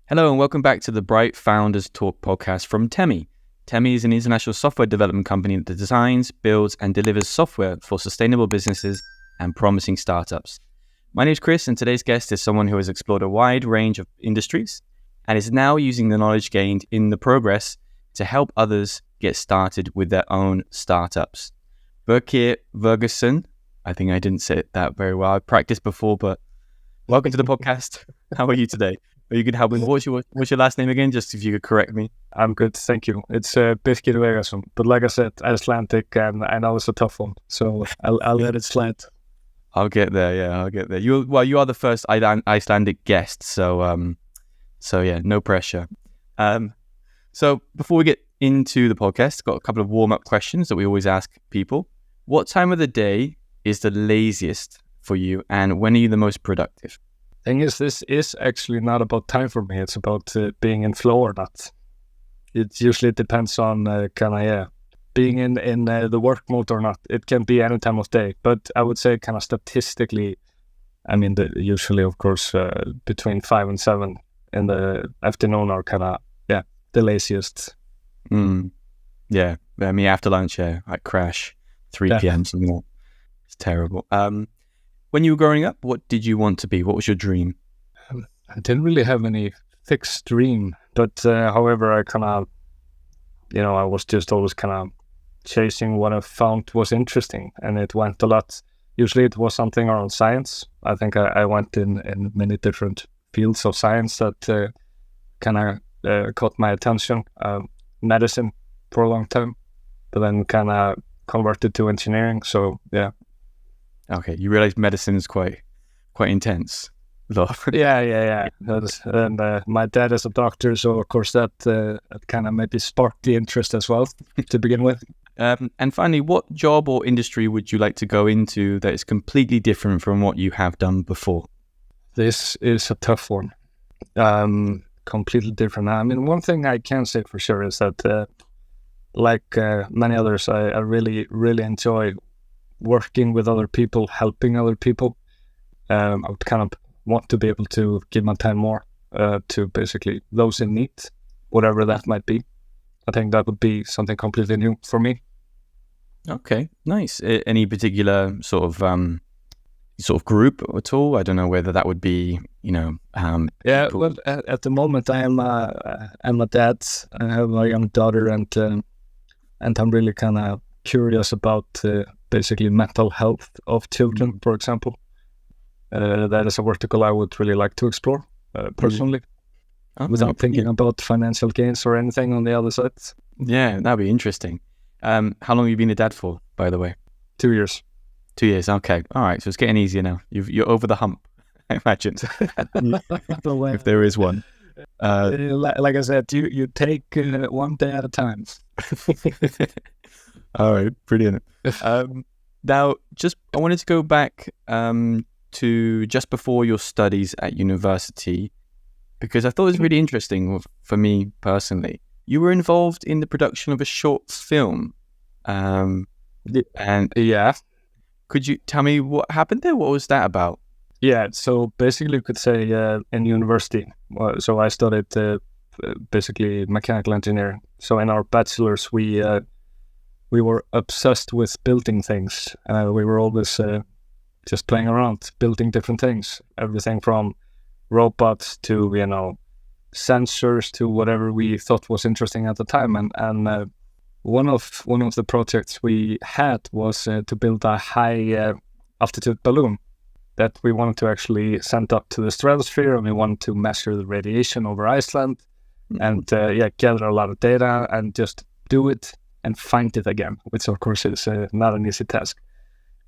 Hello and welcome back to the Bright Founders Talk podcast from Temi. Temi is an international software development company that designs, builds, and delivers software for sustainable businesses and promising startups. My name is Chris, and today's guest is someone who has explored a wide range of industries and is now using the knowledge gained in the progress to help others get started with their own startups. Birkir Veigarsson, I think I didn't say it that very well. I practiced before, but welcome to the podcast. How are you today? Or you could help me. What's your last name again? Just if you could correct me. I'm good, thank you. It's Birkir Veigarsson, but like I said, Icelandic, and I know it's a tough one, so I'll let it slide. I'll get there. Yeah, I'll get there. You are the first Icelandic guest, so yeah, no pressure. So before we get into the podcast, got a couple of warm up questions that we always ask people. What time of the day is the laziest for you, and when are you the most productive? Thing is, this is actually not about time for me. It's about being in flow or not. It usually depends on being in the work mode or not. It can be any time of day, but I would say kind of statistically, I mean, usually, of course, between 5 and 7 in the afternoon are the laziest. Yeah, I mean, after lunch, I crash 3 p.m. something like that. It's terrible. When you were growing up, what did you want to be? What was your dream? I didn't really have any fixed dream, but however, I I was just always chasing what I found was interesting, and it went a lot. Usually it was something around science. I think I went in many different fields of science that caught my attention. Medicine for a long time, but then converted to engineering. So yeah. Okay, you realize medicine is quite intense. Yeah. And my dad is a doctor, so of course that maybe sparked the interest as well to begin with. And finally, what job or industry would you like to go into that is completely different from what you have done before? This is a tough one. Completely different. I mean, one thing I can say for sure is that, many others, I really, really enjoy working with other people, helping other people. I would want to be able to give my time more to basically those in need, whatever that might be. I think that would be something completely new for me. Okay, nice. Any particular sort of group at all? I don't know whether that would be, people. Well, at the moment I'm a dad. I have a young daughter, and I'm really curious about basically mental health of children, for example. That is a vertical I would really like to explore personally, without thinking about financial gains or anything on the other side. Yeah, that'd be interesting. How long have you been a dad for, by the way? 2 years. 2 years, okay. All right, so it's getting easier now. You're over the hump, I imagine, if there is one. Like I said, you take one day at a time. All right, brilliant. Now, I wanted to go back to just before your studies at university, because I thought it was really interesting for me personally. You were involved in the production of a short film. And yeah. Could you tell me what happened there? What was that about? Yeah, so basically you could say in university. So I studied basically mechanical engineering. So in our bachelor's, we were obsessed with building things. We were always just playing around, building different things. Everything from robots to, sensors to whatever we thought was interesting at the time. And one of the projects we had was to build a high altitude balloon that we wanted to actually send up to the stratosphere, and we wanted to measure the radiation over Iceland and gather a lot of data and just do it and find it again, which of course is not an easy task.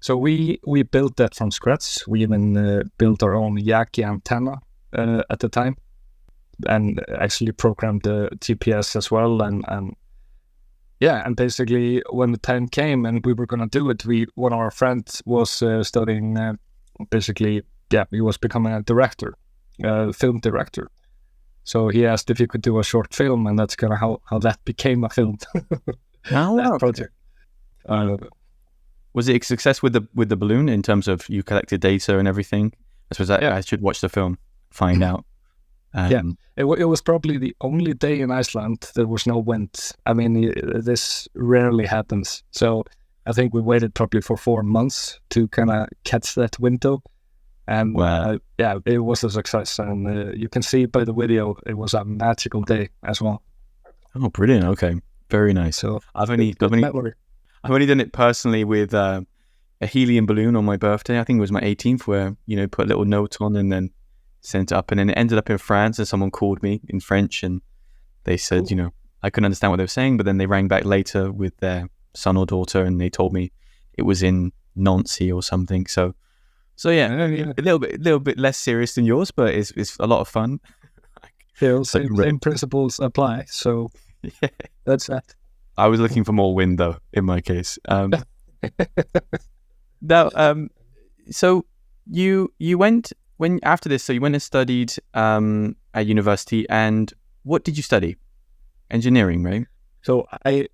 So we built that from scratch. We even built our own Yaki antenna at the time, and actually programmed the GPS as well. And basically when the time came and we were going to do it, one of our friends was studying, he was becoming a director, film director. So he asked if he could do a short film, and that's how that became a film. That project. Was it a success with the balloon in terms of you collected data and everything? I suppose I should watch the film, find out. It was probably the only day in Iceland there was no wind. I mean, this rarely happens. So I think we waited probably for 4 months to kind of catch that window. And it was a success. And you can see by the video, it was a magical day as well. Oh, brilliant. Okay. Very nice. So I've only done it personally with a helium balloon on my birthday. I think it was my 18th, where, put a little note on and then sent it up. And then it ended up in France, and someone called me in French and they said, I couldn't understand what they were saying, but then they rang back later with their son or daughter and they told me it was in Nancy or something. So yeah, a little bit less serious than yours, but it's a lot of fun. Same principles apply. So yeah, that's that. I was looking for more wind though, in my case. Now, so you went after this. So you went and studied at university, and what did you study? Engineering, right? So I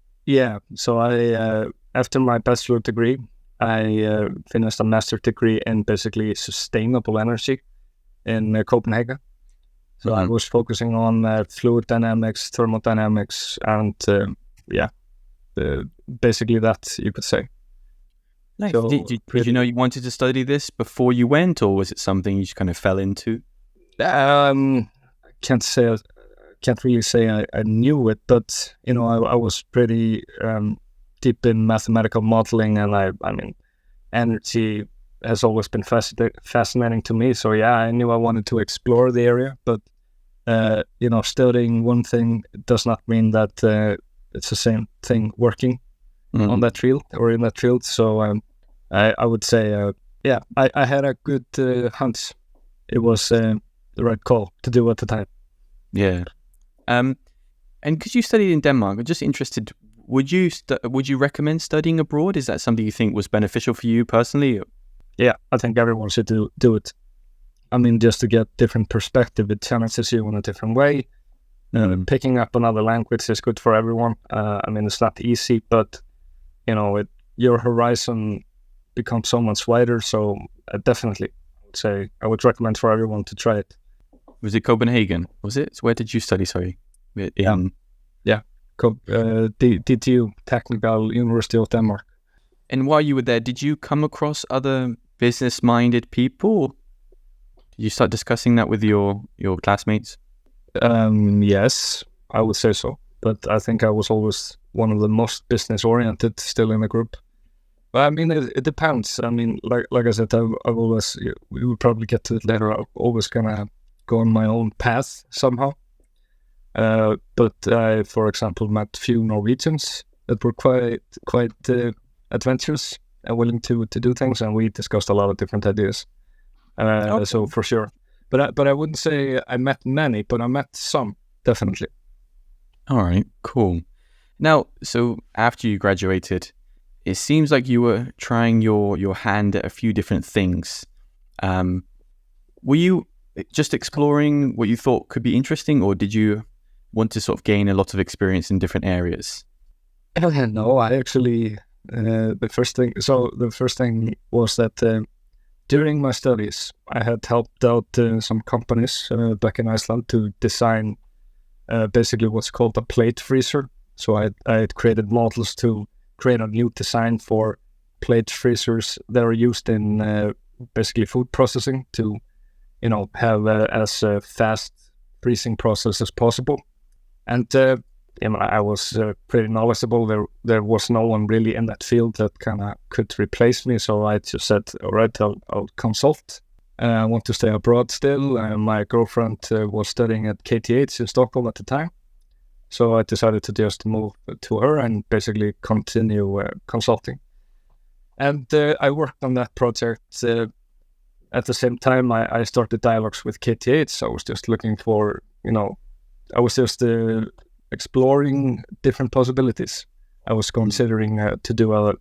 after my bachelor degree, I finished a master degree in basically sustainable energy in Copenhagen. So I was focusing on fluid dynamics, thermodynamics, and basically that, you could say. Nice. So, did you know you wanted to study this before you went, or was it something you just kind of fell into? Can't really say I knew it, but I was pretty deep in mathematical modeling, and I mean, energy has always been fascinating to me. So yeah, I knew I wanted to explore the area, but studying one thing does not mean that it's the same thing working on that field or in that field. So I would say, I had a good hunch. It was the right call to do at the time. Yeah. And because you studied in Denmark, I'm just interested, would you recommend studying abroad? Is that something you think was beneficial for you personally? Yeah, I think everyone should do it. I mean, just to get different perspective, it challenges you in a different way. Picking up another language is good for everyone. I mean, it's not easy, but your horizon becomes so much wider. So definitely, I would recommend for everyone to try it. Was it Copenhagen? Was it? Where did you study? Sorry. DTU, Technical University of Denmark. And while you were there, did you come across other business-minded people? Did you start discussing that with your classmates? Yes, I would say so. But I think I was always one of the most business-oriented still in the group. But I mean, it depends. I mean, like I said, I've always, we will probably get to it later, I've always kind of go on my own path somehow. But I, for example, met few Norwegians that were quite adventurous and willing to do things, and we discussed a lot of different ideas. So for sure. But I wouldn't say I met many, but I met some, definitely. All right, cool. Now, so after you graduated, it seems like you were trying your hand at a few different things. Were you just exploring what you thought could be interesting, or did you want to sort of gain a lot of experience in different areas? No, I actually, the first thing was that during my studies, I had helped out some companies back in Iceland to design basically what's called a plate freezer. So I had created models to create a new design for plate freezers that are used in basically food processing to, have as fast freezing process as possible. And I was pretty knowledgeable. There was no one really in that field that kind of could replace me. So I just said, all right, I'll consult. I want to stay abroad still. My girlfriend was studying at KTH in Stockholm at the time. So I decided to just move to her and basically continue consulting. And I worked on that project. At the same time, I started dialogues with KTH. So I was just looking for, I was just exploring different possibilities. I was considering to do a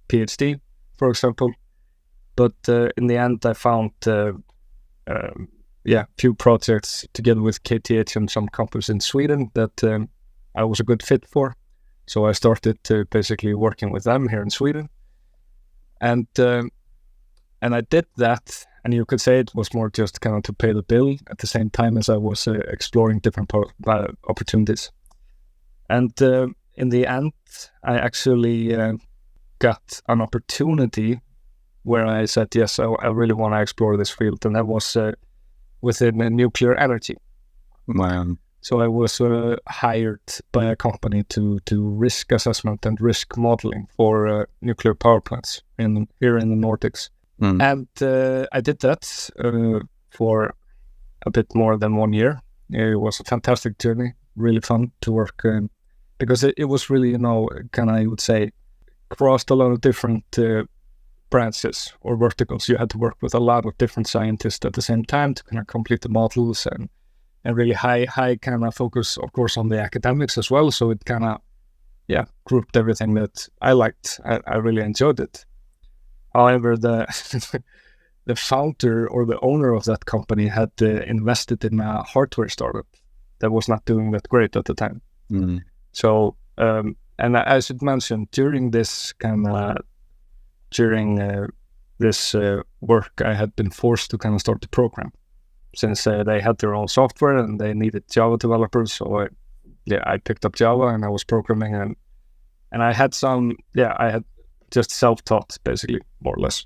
PhD, for example. But in the end, I found few projects together with KTH and some companies in Sweden that I was a good fit for. So I started to basically working with them here in Sweden. And I did that. And you could say it was more just kind of to pay the bill at the same time as I was exploring different opportunities. And in the end, I actually got an opportunity where I said, yes, I really want to explore this field. And that was within nuclear energy. Wow. So I was hired by a company to do risk assessment and risk modeling for nuclear power plants here in the Nordics. And I did that for a bit more than 1 year. It was a fantastic journey, really fun to work because it was really, I would say, crossed a lot of different branches or verticals. You had to work with a lot of different scientists at the same time to kind of complete the models and really high kind of focus, of course, on the academics as well. So it kind of, grouped everything that I liked. I really enjoyed it. However, the founder or the owner of that company had invested in a hardware startup that was not doing that great at the time. So, and I should mention, during this work, I had been forced to kind of start the program, since they had their own software and they needed Java developers. So I picked up Java and I was programming, and I had I had just self-taught, basically, more or less.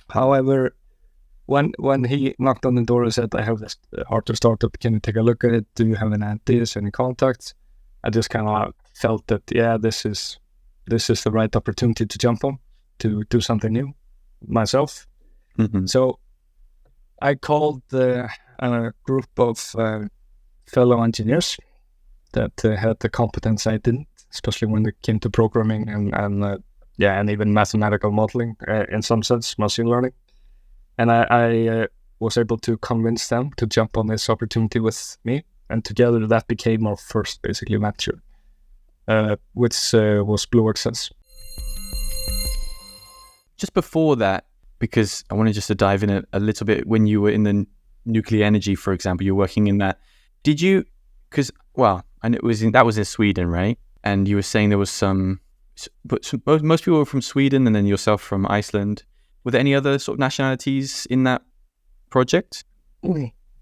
However, when he knocked on the door and said, I have this hardware startup, can you take a look at it? Do you have any ideas, any contacts? I just kind of felt that, this is the right opportunity to jump on, to do something new myself. So I called a group of fellow engineers that had the competence I didn't, especially when it came to programming and even mathematical modeling, in some sense, machine learning. And I was able to convince them to jump on this opportunity with me. And together that became our first, basically, venture, which was Blue Access. Just before that, because I wanted just to dive in a little bit, when you were in the nuclear energy, for example, you're working in that. Did you, and that was in Sweden, right? And you were saying there was most people were from Sweden, and then yourself from Iceland. Were there any other sort of nationalities in that project?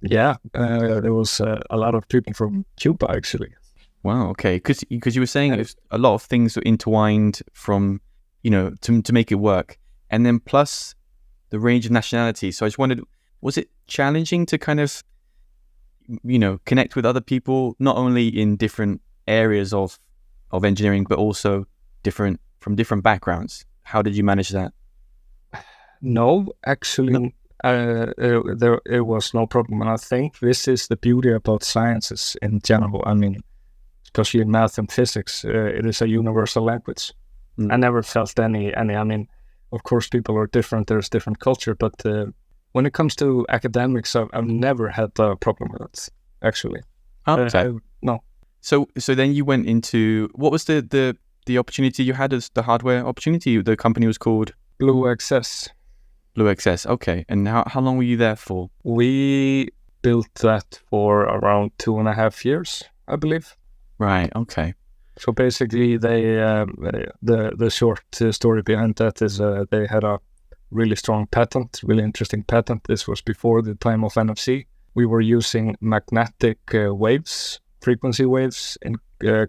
Yeah, there was a lot of people from Cuba, actually. Wow, okay. Because you were saying a lot of things were intertwined from, to make it work. And then plus the range of nationalities. So I just wondered, was it challenging to kind of, connect with other people, not only in different areas of engineering, but also from different backgrounds? How did you manage that? No, actually, it was no problem. And I think this is the beauty about sciences in general. I mean, especially in math and physics, it is a universal language. I never felt any. I mean, of course, people are different. There's different culture, but when it comes to academics, I've never had a problem with it. Actually, no. So then you went into, what was the opportunity you had as the hardware opportunity? The company was called Blue Access. Blue Access, okay. And how long were you there for? We built that for around 2.5 years, I believe. Right, okay. So basically, the short story behind that is they had a really strong patent, really interesting patent. This was before the time of NFC. We were using magnetic waves, frequency waves, in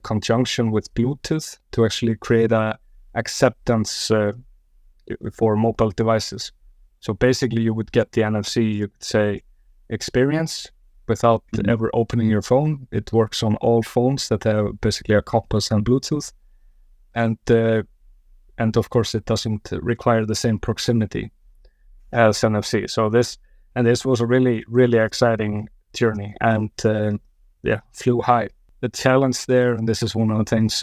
conjunction with Bluetooth to actually create a acceptance for mobile devices. So basically, you would get the NFC, you could say, experience without ever opening your phone. It works on all phones that have basically a compass and Bluetooth. And of course, it doesn't require the same proximity as NFC. So this was a really, really exciting journey, and flew high. The challenge there, and this is one of the things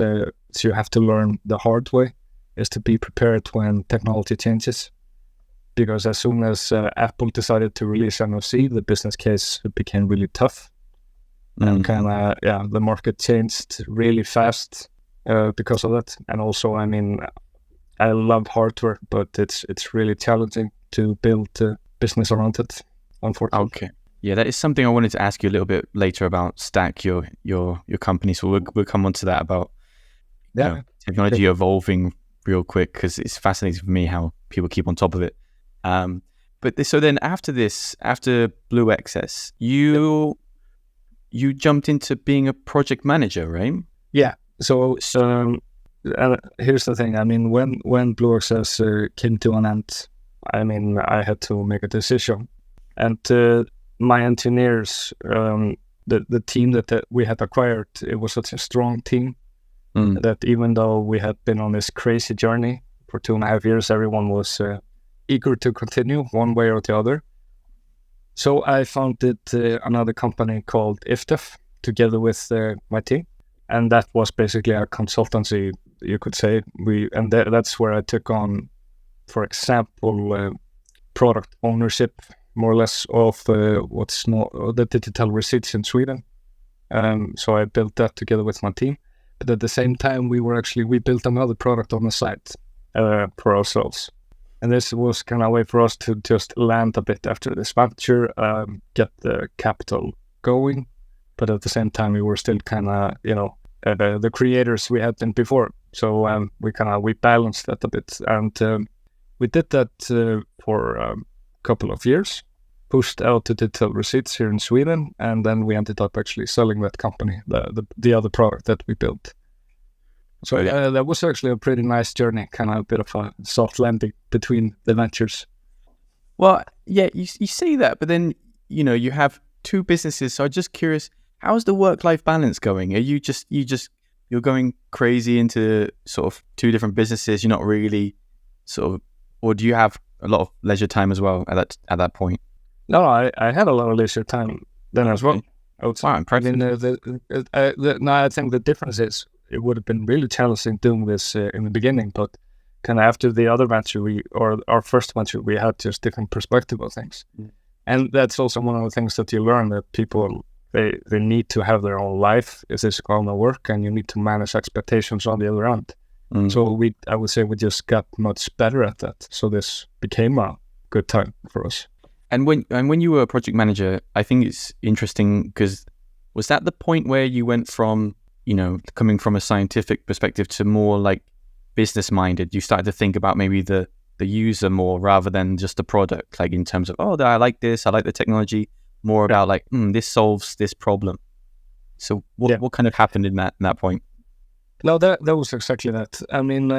you have to learn the hard way, is to be prepared when technology changes. Because as soon as Apple decided to release NFC, the business case became really tough. And the market changed really fast because of that. And also, I mean, I love hardware, but it's really challenging to build a business around it, unfortunately. Okay. Yeah, that is something I wanted to ask you a little bit later about Stack, your company. So we'll come on to that about technology evolving real quick, because it's fascinating for me how people keep on top of it. But so then after this, after Blue XS, you jumped into being a project manager, right? Yeah. So here's the thing. I mean, when Blue XS came to an end, I mean, I had to make a decision, and my engineers, the team that we had acquired, it was such a strong team that even though we had been on this crazy journey for 2.5 years, everyone was eager to continue one way or the other. So I founded another company called IFTEF together with my team, and that was basically a consultancy, you could say. That's where I took on, for example, product ownership, more or less, of what's known the digital receipts in Sweden. So I built that together with my team. But at the same time, we built another product on the side for ourselves. And this was kind of a way for us to just land a bit after this venture, get the capital going. But at the same time, we were still kind of, the creators we had been before. So we balanced that a bit. And we did that for a couple of years, pushed out the digital receipts here in Sweden. And then we ended up actually selling that company, the other product that we built. So that was actually a pretty nice journey, kind of a bit of a soft landing between the ventures. Well, yeah, you say that, but then, you have two businesses. So I'm just curious, how's the work-life balance going? Are you're going crazy into sort of two different businesses? You're not really sort of, or do you have a lot of leisure time as well at that point? No, I had a lot of leisure time then as well. Wow, impressive. I mean, I think the difference is, it would have been really challenging doing this in the beginning, but kind of after the other venture, our first venture, we had just different perspective of things. And that's also one of the things that you learn, that people, they need to have their own life if this is going to work, and you need to manage expectations on the other end. So I would say we just got much better at that. So this became a good time for us. And when you were a project manager, I think it's interesting because was that the point where you went from, coming from a scientific perspective to more like business minded? You started to think about maybe the user more rather than just the product, like in terms of, I like this, I like the technology, more about like, this solves this problem. So what kind of happened in that point? No, that was exactly that. I mean,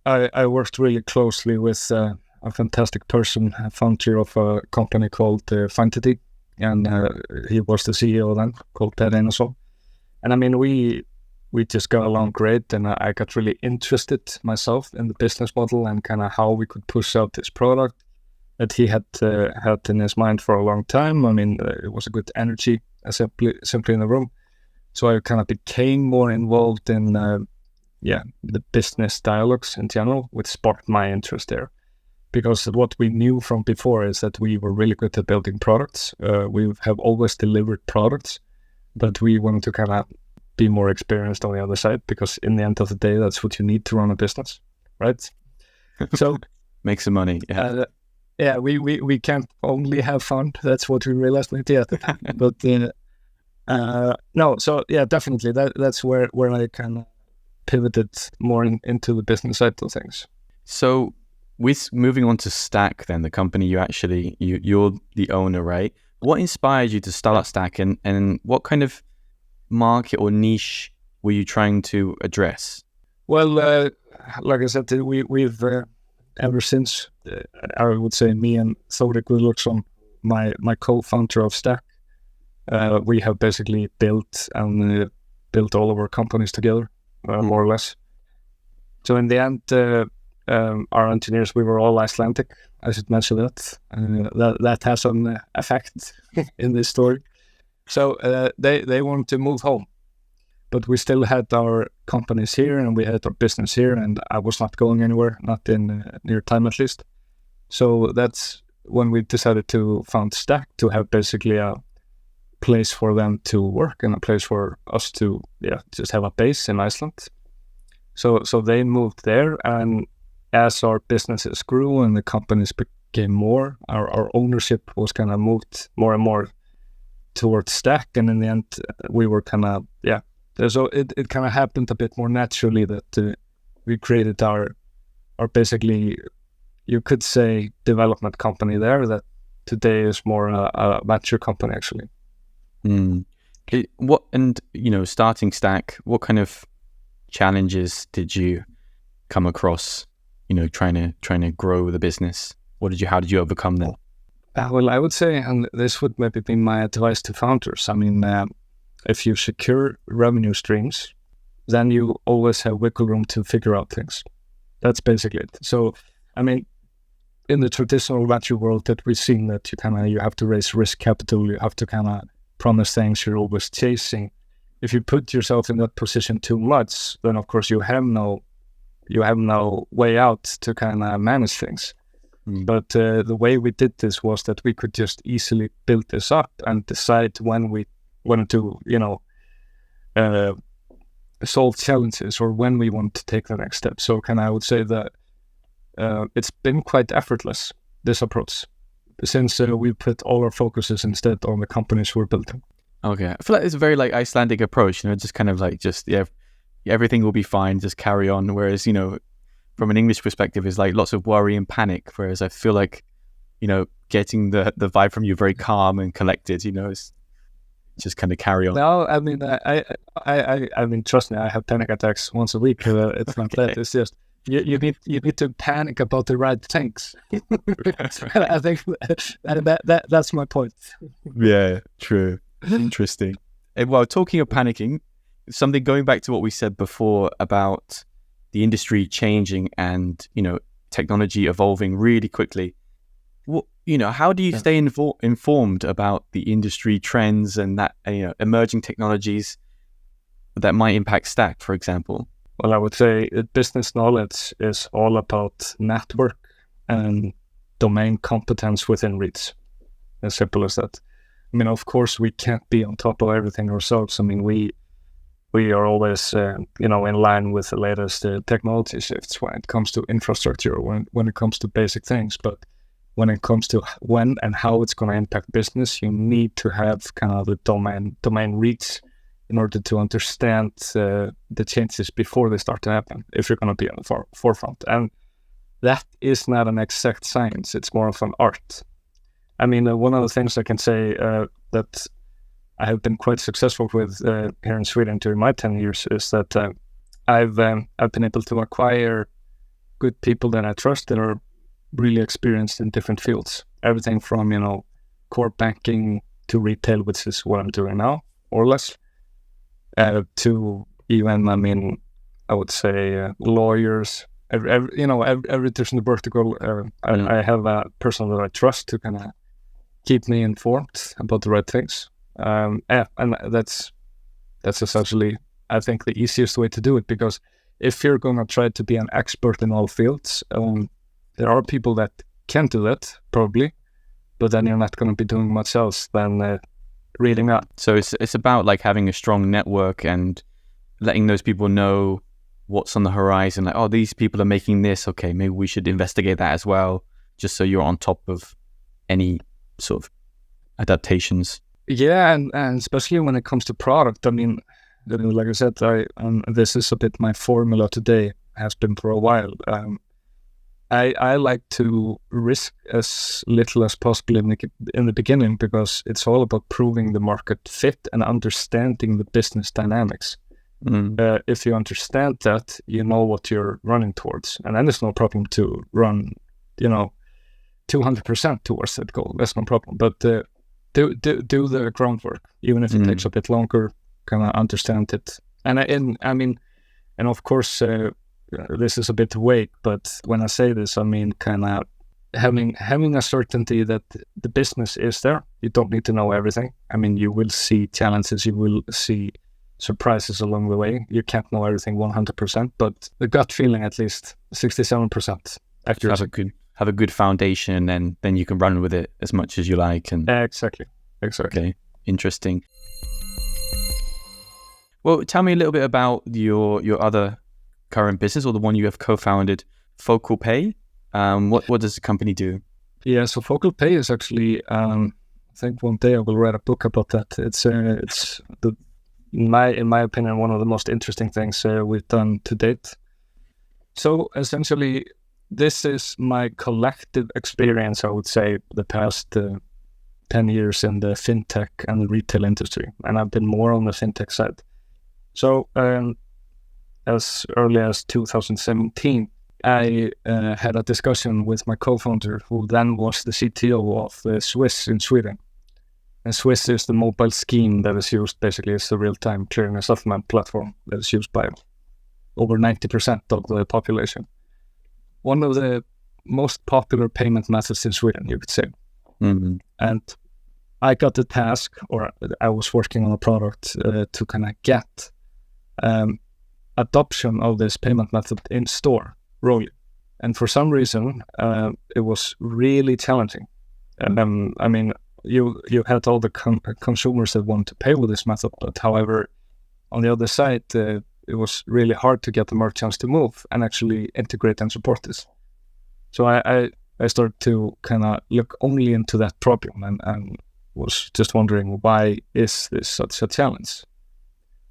I worked really closely with a fantastic person, a founder of a company called FinTech, and he was the CEO then, called Birkir Veigarsson. And I mean, we just got along great, and I got really interested myself in the business model and kind of how we could push out this product that he had had in his mind for a long time. I mean, it was a good energy simply in the room. So I kind of became more involved in the business dialogues in general, which sparked my interest there. Because what we knew from before is that we were really good at building products. We have always delivered products, but we wanted to kind of be more experienced on the other side, because in the end of the day, that's what you need to run a business, right? So make some money. Yeah. We can't only have fun. That's what we realized maybe at the time. But no, so yeah, definitely that's where I kind of pivoted more into the business side of things. So with moving on to Stack, then the company you're the owner, right? What inspired you to start Stack, and what kind of market or niche were you trying to address? Well, like I said, we've ever since, I would say me and Birkir Veigarsson, my co-founder of Stack, we have basically built all of our companies together, more or less. So in the end, our engineers, we were all Icelandic. I should mention that. That has an effect in this story. So they wanted to move home, but we still had our companies here and we had our business here, and I was not going anywhere, not in near time at least. So that's when we decided to found Stack, to have basically a place for them to work and a place for us to just have a base in Iceland. So they moved there, and as our businesses grew and the companies became more, our ownership was kind of moved more and more towards Stack, and in the end we were kind of so it kind of happened a bit more naturally that we created our basically you could say, development company there that today is more a venture company, actually. Starting Stack, what kind of challenges did you come across, trying to grow the business? How did you overcome them? Well, I would say, and this would maybe be my advice to founders, I mean, if you secure revenue streams, then you always have wiggle room to figure out things. That's basically it. So, I mean, in the traditional venture world that we've seen, that you have to raise risk capital, you have to kind of promise things, you're always chasing. If you put yourself in that position too much, then of course you have no way out to kind of manage things. But the way we did this was that we could just easily build this up and decide when we wanted to, solve challenges or when we want to take the next step. So I would say that it's been quite effortless, this approach, since we put all our focuses instead on the companies we're building. Okay. I feel like it's a very Icelandic approach, just kind of everything will be fine, just carry on. Whereas, from an English perspective, is lots of worry and panic. Whereas I feel like, getting the vibe from you very calm and collected, it's just kind of carry on. No, I mean, I mean, trust me, I have panic attacks once a week. It's not that. It's just you need to panic about the right things. I think that's my point. Yeah, true. Interesting. And well, talking of panicking, something going back to what we said before about the industry changing and technology evolving really quickly. How do you stay informed about the industry trends and that emerging technologies that might impact Stack, for example? Well, I would say business knowledge is all about network and domain competence within reach. As simple as that. I mean, of course, we can't be on top of everything ourselves. I mean, we are always, in line with the latest technology shifts when it comes to infrastructure, when it comes to basic things. But when it comes to when and how it's going to impact business, you need to have kind of the domain reach in order to understand the changes before they start to happen, if you're going to be on the forefront. And that is not an exact science. It's more of an art. I mean, one of the things I can say that I have been quite successful with here in Sweden during my 10 years is that I've been able to acquire good people that I trust that are really experienced in different fields. Everything from, core banking to retail, which is what I'm doing now, or less, to even, I would say lawyers, every different vertical. I have a person that I trust to kind of keep me informed about the right things. And that's essentially, I think, the easiest way to do it, because if you're going to try to be an expert in all fields, there are people that can do that, probably, but then you're not going to be doing much else than reading up. So it's about having a strong network and letting those people know what's on the horizon. These people are making this. Okay, maybe we should investigate that as well, just so you're on top of any sort of adaptations. Yeah, and especially when it comes to product. I mean, like I said, this is a bit my formula today, has been for a while. I like to risk as little as possible in the beginning, because it's all about proving the market fit and understanding the business dynamics. If you understand that, you know what you're running towards, and then it's no problem to run, 200% towards that goal. That's no problem. But do the groundwork, even if it takes a bit longer. Kind of understand it, and of course. This is a bit vague, but when I say this, I mean kind of having a certainty that the business is there. You don't need to know everything. I mean, you will see challenges, you will see surprises along the way. You can't know everything 100%, but the gut feeling, at least 67% accuracy. Have a good foundation, and then you can run with it as much as you like. And exactly. Okay, interesting. Well, tell me a little bit about your other current business, or the one you have co-founded, Focalpay. What does the company do? Yeah, so Focalpay is actually, I think one day I will write a book about that. It's in my opinion, one of the most interesting things we've done to date. So essentially, this is my collective experience, I would say, the past 10 years in the FinTech and the retail industry. And I've been more on the FinTech side. So as early as 2017, I had a discussion with my co-founder, who then was the CTO of Swiss in Sweden. And Swiss is the mobile scheme that is used, basically, as the real-time clearing and settlement platform that is used by over 90% of the population. One of the most popular payment methods in Sweden, you could say. Mm-hmm. And I got the task, or I was working on a product to kind of get adoption of this payment method in store rolling. And for some reason, it was really challenging. I mean, you had all the consumers that want to pay with this method, but however, on the other side, it was really hard to get the merchants to move and actually integrate and support this. So I started to kind of look only into that problem and was just wondering, why is this such a challenge?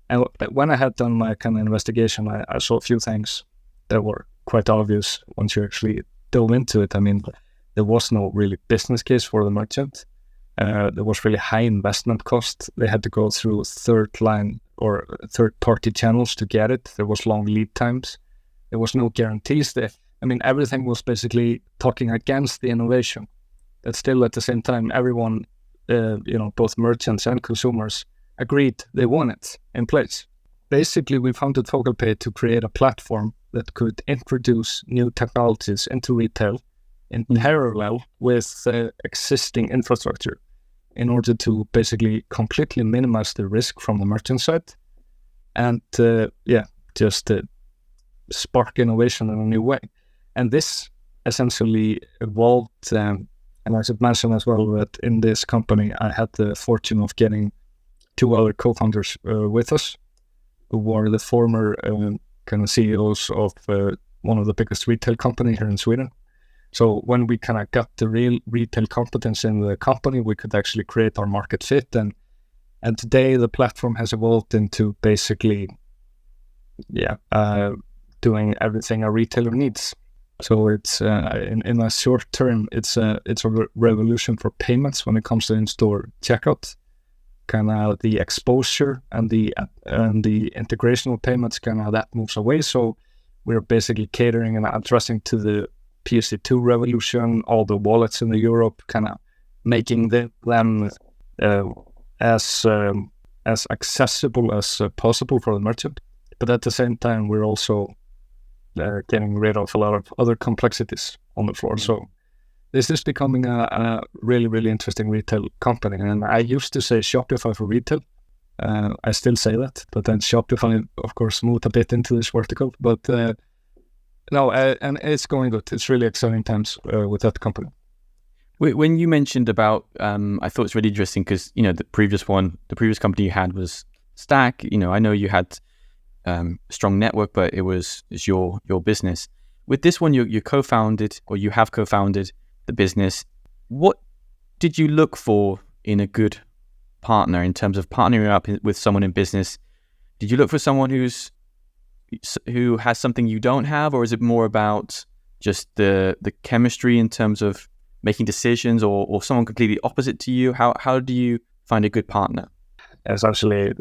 And when I had done my kind of investigation, I saw a few things that were quite obvious once you actually dove into it. I mean, there was no really business case for the merchant. There was really high investment cost. They had to go through third-party channels to get it. There was long lead times. There was no guarantees. Everything was basically talking against the innovation. But still, at the same time, everyone, both merchants and consumers, agreed they want it in place. Basically, we founded Focalpay to create a platform that could introduce new technologies into retail in parallel with existing infrastructure, in order to basically completely minimize the risk from the merchant side and just spark innovation in a new way. And this essentially evolved, and I should mention as well that in this company I had the fortune of getting two other co-founders with us, who were the former kind of CEOs of one of the biggest retail companies here in Sweden. So when we kind of got the real retail competence in the company, we could actually create our market fit. And today the platform has evolved into basically, doing everything a retailer needs. So it's in a short term, it's a revolution for payments when it comes to in-store checkout. Kind of the exposure and the integration of payments, kind of that moves away. So we're basically catering and addressing to the PSD2 revolution, all the wallets in Europe, kind of making them as accessible as possible for the merchant. But at the same time, we're also getting rid of a lot of other complexities on the floor. So this is becoming a really, really interesting retail company. And I used to say Shopify for retail. I still say that, but then Shopify, of course, moved a bit into this vertical. But and it's going good. It's really exciting times with that company. When you mentioned about, I thought it's really interesting because, the previous company you had was Stack. I know you had strong network, but it's your business. With this one, you co-founded, or you have co-founded the business. What did you look for in a good partner in terms of partnering up with someone in business? Did you look for someone who has something you don't have, or is it more about just the chemistry in terms of making decisions, or someone completely opposite to you? How do you find a good partner? It's actually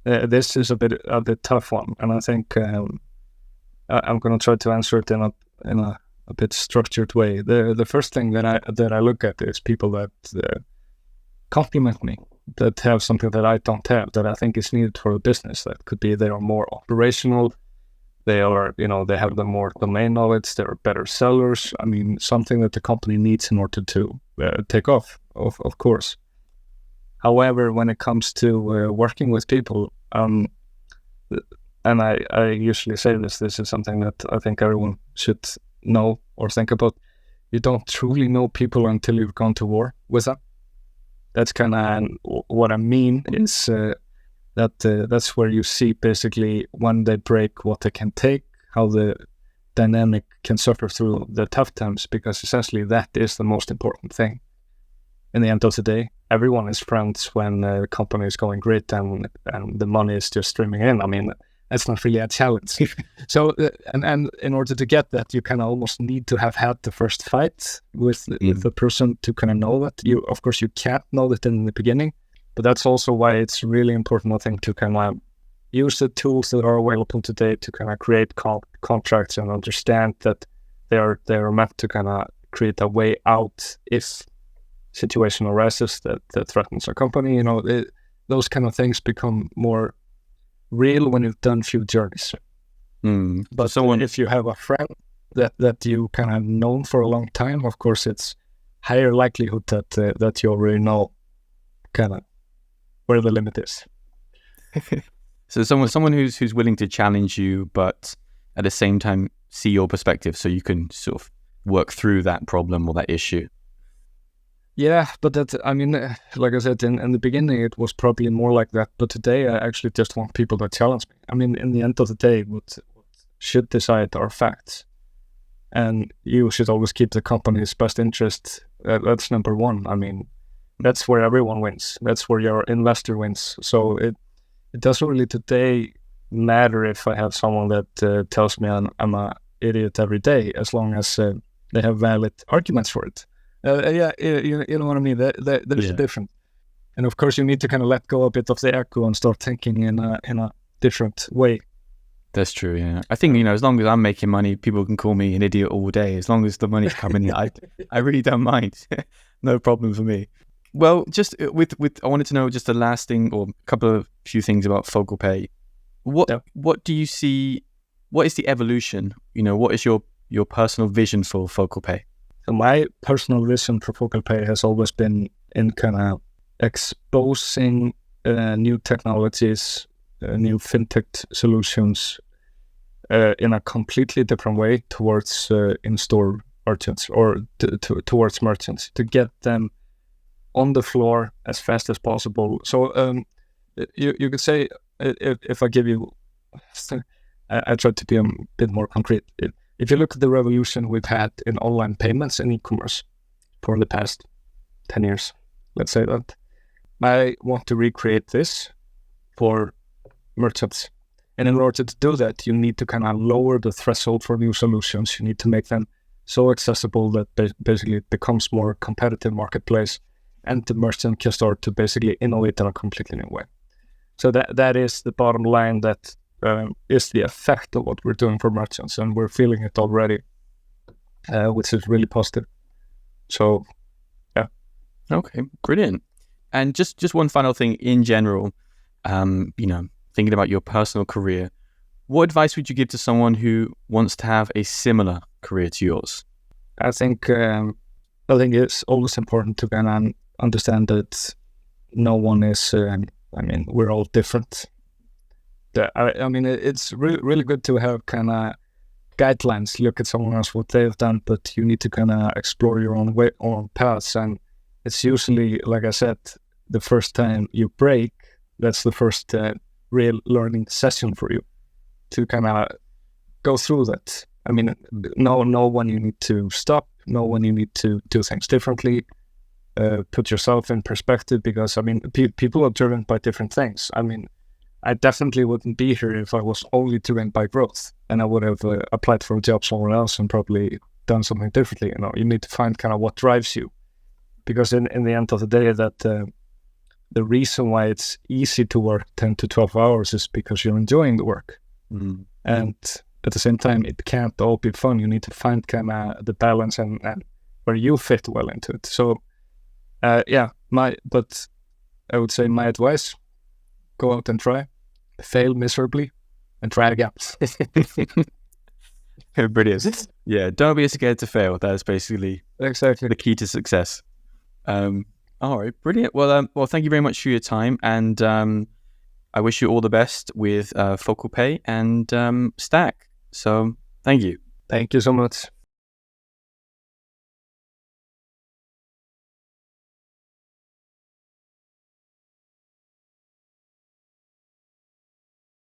this is a bit tough one, and I think I'm going to try to answer it in a bit structured way. The first thing that I look at is people that complement me, that have something that I don't have, that I think is needed for the business. That could be they are more operational, they are, they have the more domain knowledge, they're better sellers. I mean, something that the company needs in order to take off, of course. However, when it comes to working with people, and I usually say this is something that I think everyone should know or think about. You don't truly know people until you've gone to war with them. That's kind of what I mean is that's where you see basically when they break, what they can take, how the dynamic can suffer through the tough times, because essentially that is the most important thing. In the end of the day, everyone is friends when the company is going great and the money is just streaming in. I mean, that's not really a challenge. So, and in order to get that, you kind of almost need to have had the first fight with the person to kind of know that. Of course, you can't know that in the beginning, but that's also why it's really important, I think, to kind of use the tools that are available today to kind of create contracts and understand that they are meant to kind of create a way out if situation arises that threatens a company. You know, those kind of things become more real when you've done few journeys. But if you have a friend that you kind of known for a long time, of course, it's higher likelihood that you already know kind of where the limit is. So someone who's willing to challenge you, but at the same time see your perspective, so you can sort of work through that problem or that issue. Yeah, but like I said, in the beginning, it was probably more like that. But today, I actually just want people to challenge me. I mean, in the end of the day, what should decide are facts. And you should always keep the company's best interest. That's number one. I mean, that's where everyone wins. That's where your investor wins. So it doesn't really today matter if I have someone that tells me I'm an idiot every day, as long as they have valid arguments for it. You know what I mean? There's a difference. And of course, you need to kind of let go a bit of the echo and start thinking in a different way. That's true, yeah. I think, as long as I'm making money, people can call me an idiot all day. As long as the money's coming in, I really don't mind. No problem for me. Well, just with I wanted to know just the last thing or a few things about Focalpay. What do you see? What is the evolution? What is your personal vision for Focalpay? So my personal vision for Focalpay has always been in kind of exposing new technologies, new FinTech solutions in a completely different way towards in-store merchants or towards merchants, to get them on the floor as fast as possible. So you could say, if I give you, I try to be a bit more concrete. If you look at the revolution we've had in online payments and e-commerce for the past 10 years, let's say that, I want to recreate this for merchants. And in order to do that, you need to kind of lower the threshold for new solutions. You need to make them so accessible that basically it becomes more competitive marketplace, and the merchant can start to basically innovate in a completely new way. So that is the bottom line. That is the effect of what we're doing for merchants, and we're feeling it already, which is really positive. So, yeah. Okay, brilliant. And just one final thing in general, thinking about your personal career, what advice would you give to someone who wants to have a similar career to yours? I think it's always important to kind of understand that no one is, we're all different. It's really good to have kind of guidelines, look at someone else, what they've done, but you need to kind of explore your own paths. And it's usually, like I said, the first time you break, that's the first real learning session for you to kind of go through that. I mean, know when you need to stop, know when you need to do things differently, put yourself in perspective, because, people are driven by different things. I definitely wouldn't be here if I was only driven by growth, and I would have applied for a job somewhere else and probably done something differently. You need to find kind of what drives you, because in the end of the day, that the reason why it's easy to work 10 to 12 hours is because you're enjoying the work. Mm-hmm. And at the same time, it can't all be fun. You need to find kind of the balance and where you fit well into it. So, but I would say my advice: go out and try, fail miserably, and try again. Brilliant. Yeah, don't be scared to fail. That's basically exactly the key to success. All right, brilliant. Well, thank you very much for your time, and I wish you all the best with Focalpay and Stack. So, thank you. Thank you so much.